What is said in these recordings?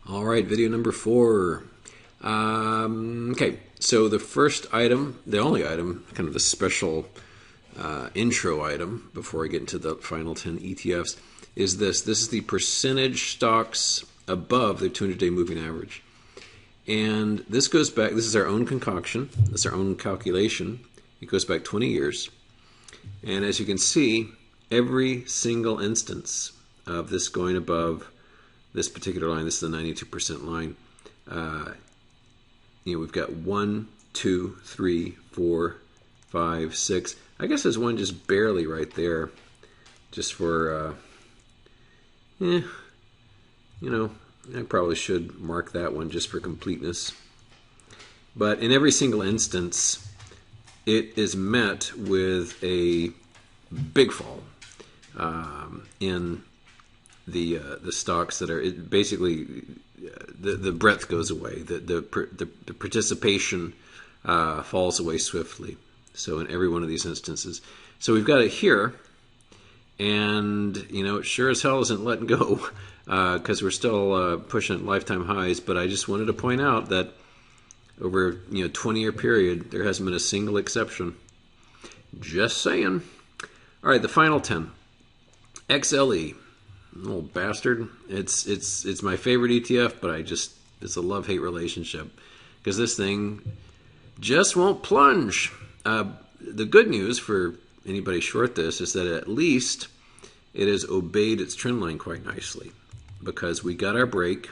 All right, video number 4. Okay, so the first item, the only item, kind of the special intro item before I get into the final 10 ETFs, is this. This is the percentage stocks above the 200-day moving average. And this goes back, this is our own concoction, this is our own calculation. It goes back 20 years. And as you can see, every single instance of this going above this particular line, this is the 92% line, we've got 1, 2, 3, 4, 5, 6. I guess there's one just barely right there, just for, I probably should mark that one just for completeness. But in every single instance, it is met with a big fall in the stocks that are basically the breadth goes away. The participation falls away swiftly. So in every one of these instances, so we've got it here, and it sure as hell isn't letting go because we're still pushing lifetime highs. But I just wanted to point out that over a 20-year period, there hasn't been a single exception. Just saying. All right, the final 10. XLE. Little bastard. It's my favorite ETF, but it's a love-hate relationship because this thing just won't plunge. The good news for anybody short this is that at least it has obeyed its trend line quite nicely because we got our break.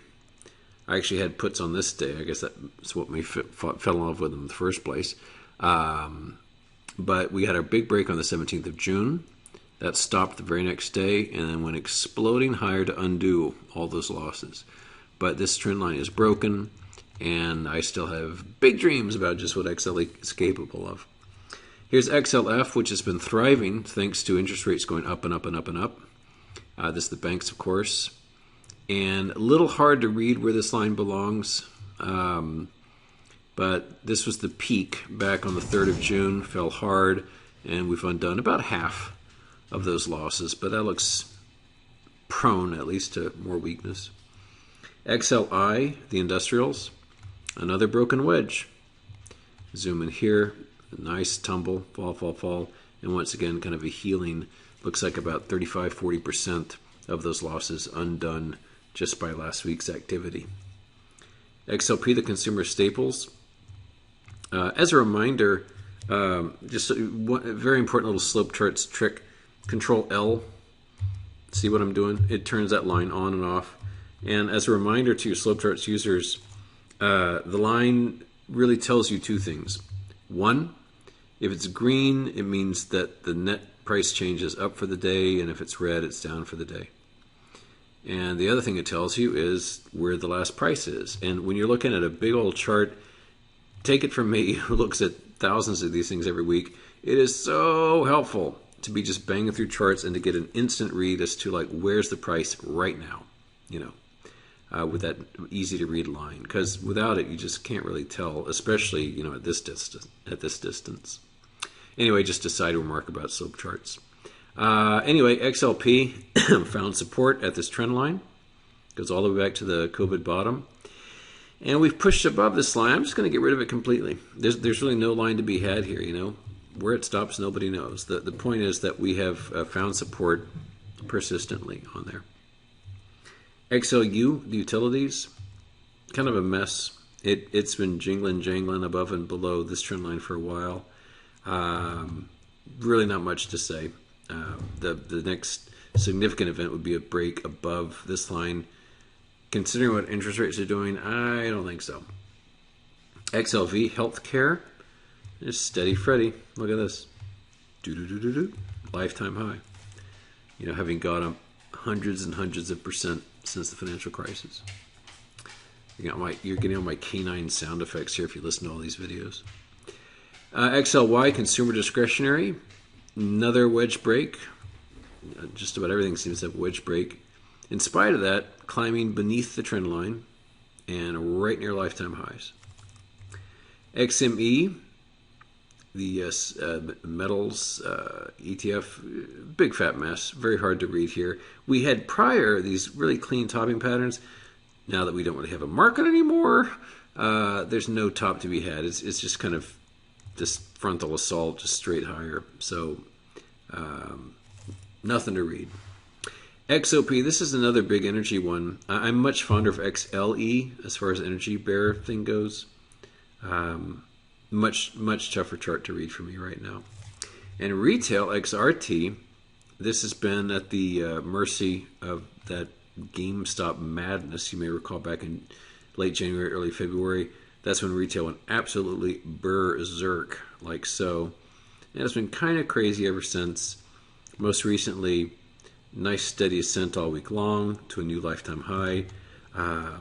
I actually had puts on this day. I guess that's what we fell in love with in the first place. But we had our big break on the 17th of June. That stopped the very next day and then went exploding higher to undo all those losses. But this trend line is broken, and I still have big dreams about just what XLE is capable of. Here's XLF, which has been thriving thanks to interest rates going up and up and up and up. This is the banks, of course. And a little hard to read where this line belongs. But this was the peak back on the 3rd of June, fell hard, and we've undone about half of those losses, but that looks prone at least to more weakness. XLI, the industrials, another broken wedge. Zoom in here, nice tumble, fall, and once again kind of a healing. Looks like about 35-40% of those losses undone just by last week's activity. XLP, the consumer staples. As a reminder, just one very important little slope charts trick. Control L, see what I'm doing? It turns that line on and off. And as a reminder to your slope charts users, the line really tells you two things. One, if it's green, it means that the net price change is up for the day, and if it's red, it's down for the day. And the other thing it tells you is where the last price is. And when you're looking at a big old chart, take it from me, who looks at thousands of these things every week, it is so helpful to be just banging through charts and to get an instant read as to where's the price right now, with that easy to read line. Because without it, you just can't really tell, especially at this distance. Anyway, just a side remark about slope charts. Anyway, XLP found support at this trend line. Goes all the way back to the COVID bottom. And we've pushed above this line. I'm just going to get rid of it completely. There's really no line to be had here, Where it stops, nobody knows. The point is that we have found support persistently on there. XLU, the utilities, kind of a mess. It's been jangling above and below this trend line for a while. Really not much to say. The next significant event would be a break above this line. Considering what interest rates are doing, I don't think so. XLV, healthcare. Just steady Freddy. Look at this. Lifetime high. Having gone up hundreds and hundreds of percent since the financial crisis. You're getting all my canine sound effects here if you listen to all these videos. XLY, consumer discretionary. Another wedge break. Just about everything seems to have a wedge break. In spite of that, climbing beneath the trend line and right near lifetime highs. XME, the metals ETF, big fat mess, very hard to read here. We had prior these really clean topping patterns. now that we don't really have a market anymore, there's no top to be had. It's just kind of this frontal assault, just straight higher. So nothing to read. XOP, this is another big energy one. I'm much fonder of XLE as far as energy bear thing goes. Much tougher chart to read for me right now. And retail XRT, this has been at the mercy of that GameStop madness. You may recall back in late January, early February. That's when retail went absolutely berserk, like so. And it's been kind of crazy ever since. Most recently, nice steady ascent all week long to a new lifetime high.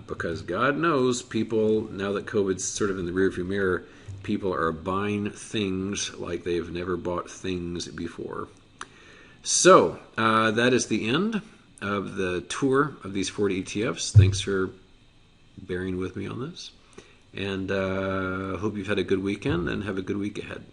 Because God knows, people, now that COVID's sort of in the rearview mirror, people are buying things like they've never bought things before. So, that is the end of the tour of these 40 ETFs. Thanks for bearing with me on this. And hope you've had a good weekend and have a good week ahead.